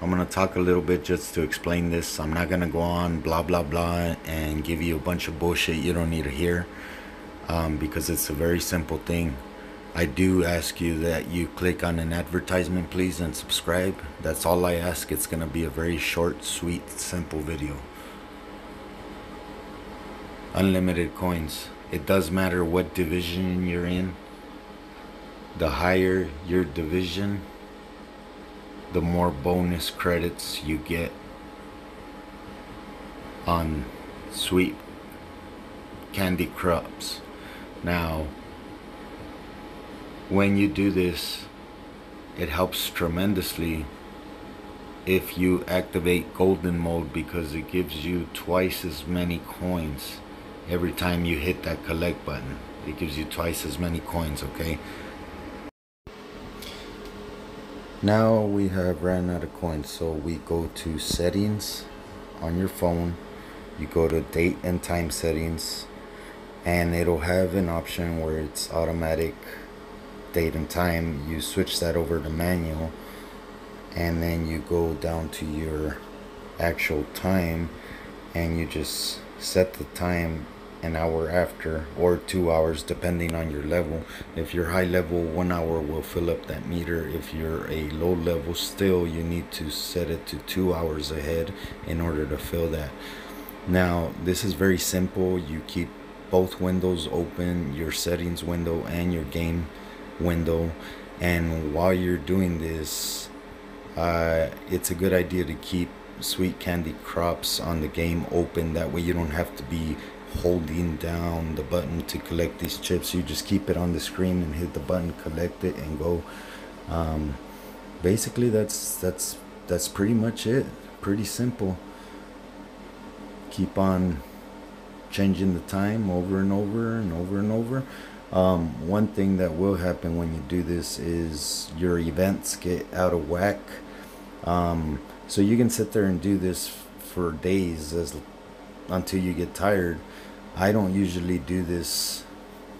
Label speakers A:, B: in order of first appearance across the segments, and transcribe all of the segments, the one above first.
A: I'm gonna talk a little bit just to explain this. I'm not gonna go on blah blah blah and give you a bunch of bullshit you don't need to hear, because it's a very simple thing. I do ask you that you click on an advertisement, please, and subscribe. That's all I ask. It's gonna be a very short, sweet, simple video. Unlimited coins. It does matter what division you're in. The higher your division, the more bonus credits you get on sweet candy crops. Now, when you do this, it helps tremendously if you activate golden mode, because it gives you twice as many coins every time you hit that collect button. It gives you twice as many coins, okay? Now we have ran out of coins, so we go to settings on your phone. You go to date and time settings, and it'll have an option where it's automatic date and time. You switch that over to manual, and then you go down to your actual time, and you just set the time an hour after, or 2 hours depending on your level. If you're high level, 1 hour will fill up that meter. If you're a low level still, you need to set it to 2 hours ahead in order to fill that. Now this is very simple. You keep both windows open, your settings window and your game window, and while you're doing this, it's a good idea to keep sweet candy crops on the game open. That way you don't have to be holding down the button to collect these chips. You just keep it on the screen and hit the button, collect it, and go. Basically that's pretty much it. Pretty simple. Keep on changing the time over and over and over and over. One thing that will happen when you do this is your events get out of whack. So you can sit there and do this for days until you get tired. I don't usually do this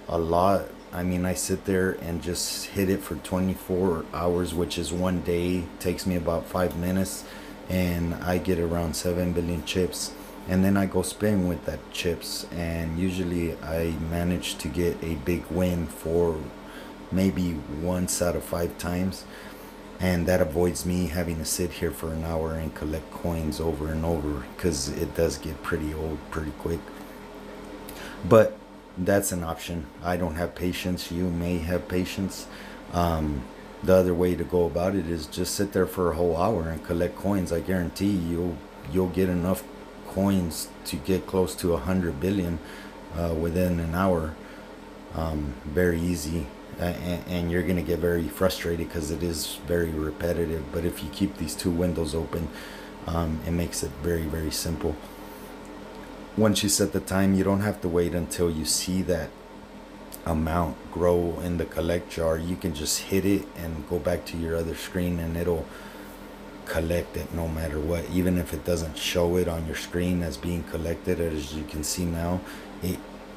A: a lot. I mean, I sit there and just hit it for 24 hours, which is one day. Takes me about 5 minutes, and I get around 7 billion chips. And then I go spin with that chips, and usually I manage to get a big win for maybe once out of 5 times. And that avoids me having to sit here for an hour and collect coins over and over, because it does get pretty old pretty quick. But that's an option. I don't have patience. You may have patience. The other way to go about it is just sit there for a whole hour and collect coins. I guarantee you'll get enough coins to get close to 100 billion within an hour. Very easy. And you're gonna get very frustrated because it is very repetitive. But if you keep these two windows open, it makes it very, very simple. Once you set the time, you don't have to wait until you see that amount grow in the collect jar. You can just hit it and go back to your other screen, and it'll collect it no matter what. Even if it doesn't show it on your screen as being collected, as you can see now,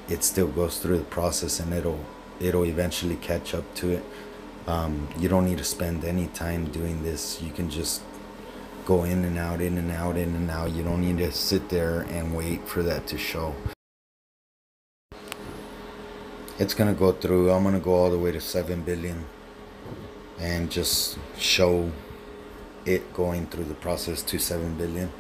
A: it still goes through the process, and it'll eventually catch up to it. You don't need to spend any time doing this. You can just go in and out, in and out, in and out. You don't need to sit there and wait for that to show. It's gonna go through. I'm gonna go all the way to 7 billion and just show it going through the process to 7 billion.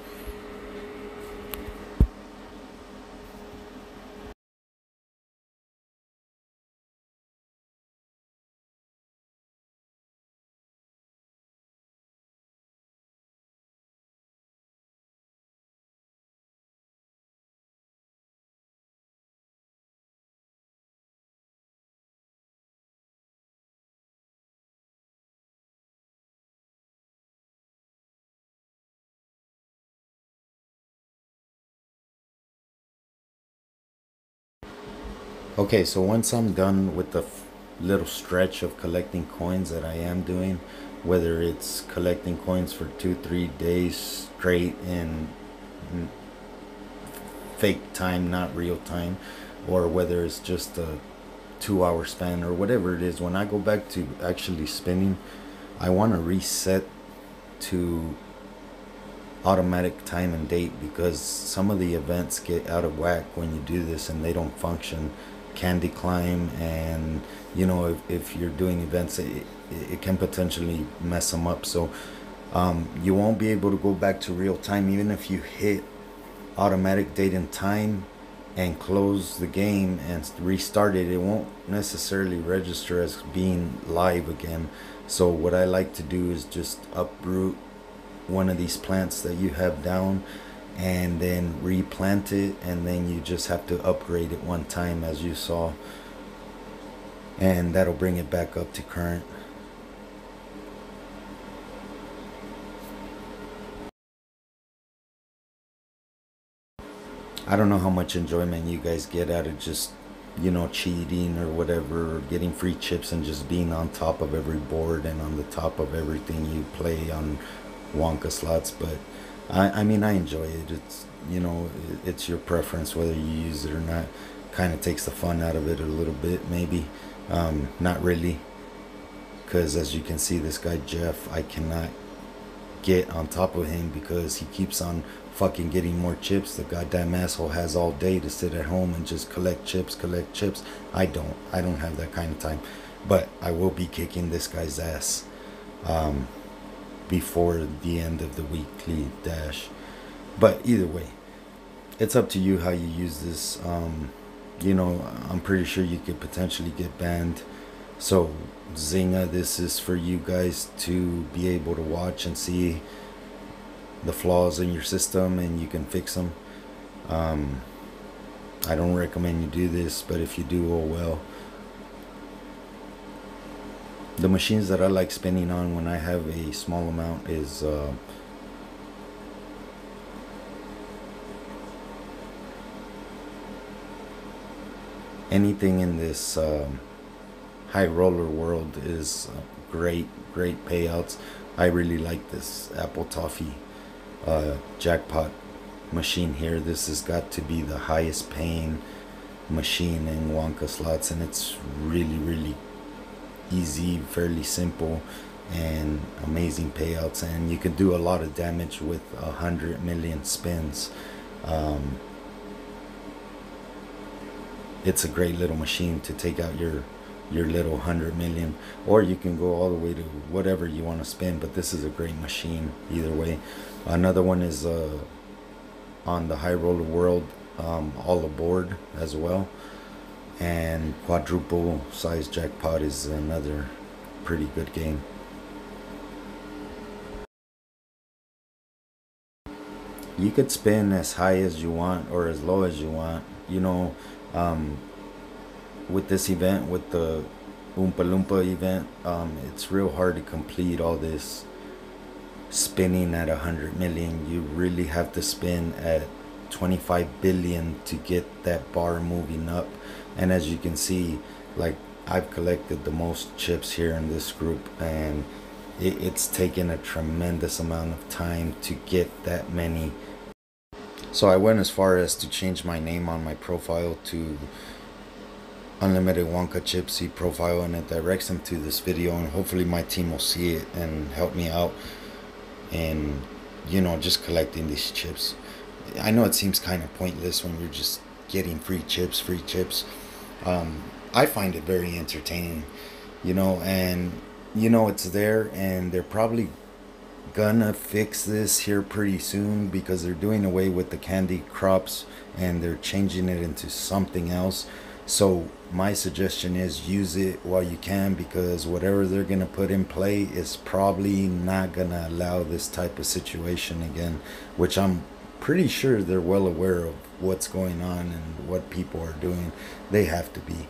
A: Okay, so once I'm done with the little stretch of collecting coins that I am doing, whether it's collecting coins for 2-3 days straight in fake time, not real time, or whether it's just a 2 hour span or whatever it is, when I go back to actually spinning, I want to reset to automatic time and date, because some of the events get out of whack when you do this and they don't function. Candy climb, and you know, if you're doing events, it can potentially mess them up. So you won't be able to go back to real time. Even if you hit automatic date and time and close the game and restart it, it won't necessarily register as being live again. So what I like to do is just uproot one of these plants that you have down and then replant it, and then you just have to upgrade it one time, as you saw, and that'll bring it back up to current. I don't know how much enjoyment you guys get out of just, you know, cheating or whatever, or getting free chips and just being on top of every board and on the top of everything you play on Wonka Slots. But I mean, I enjoy it. It's, you know, it's your preference whether you use it or not. Kind of takes the fun out of it a little bit, maybe. Not really, because as you can see, this guy Jeff, I cannot get on top of him because he keeps on fucking getting more chips. The goddamn asshole has all day to sit at home and just collect chips. I don't have that kind of time, but I will be kicking this guy's ass before the end of the weekly dash. But either way, it's up to you how you use this. You know, I'm pretty sure you could potentially get banned. So Zynga, this is for you guys to be able to watch and see the flaws in your system, and you can fix them. I don't recommend you do this, but if you do, oh well. The machines that I like spinning on when I have a small amount is anything in this high roller world is great payouts. I really like this apple toffee jackpot machine here. This has got to be the highest paying machine in Wonka Slots, and it's really easy, fairly simple, and amazing payouts, and you can do a lot of damage with 100 million spins. It's a great little machine to take out your little 100 million, or you can go all the way to whatever you want to spin, but this is a great machine either way. Another one is on the high roller world, all aboard as well, and quadruple size jackpot is another pretty good game. You could spin as high as you want or as low as you want, you know. With this event, with the Oompa Loompa event, it's real hard to complete all this spinning at 100 million. You really have to spin at 25 billion to get that bar moving up. And as you can see, like, I've collected the most chips here in this group, and it's taken a tremendous amount of time to get that many. So I went as far as to change my name on my profile to Unlimited Wonka Chips profile, and it directs them to this video, and hopefully my team will see it and help me out in, you know, just collecting these chips. I know it seems kind of pointless when you're just getting free chips. I find it very entertaining, you know, and you know it's there, and they're probably gonna fix this here pretty soon because they're doing away with the candy crops and they're changing it into something else. So my suggestion is use it while you can, because whatever they're gonna put in play is probably not gonna allow this type of situation again, which I'm pretty sure they're well aware of what's going on and what people are doing. They have to be.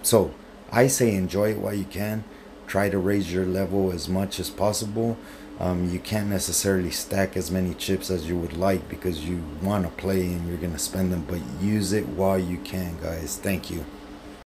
A: So I say enjoy it while you can. Try to raise your level as much as possible. You can't necessarily stack as many chips as you would like because you want to play and you're going to spend them, but use it while you can, guys. Thank you.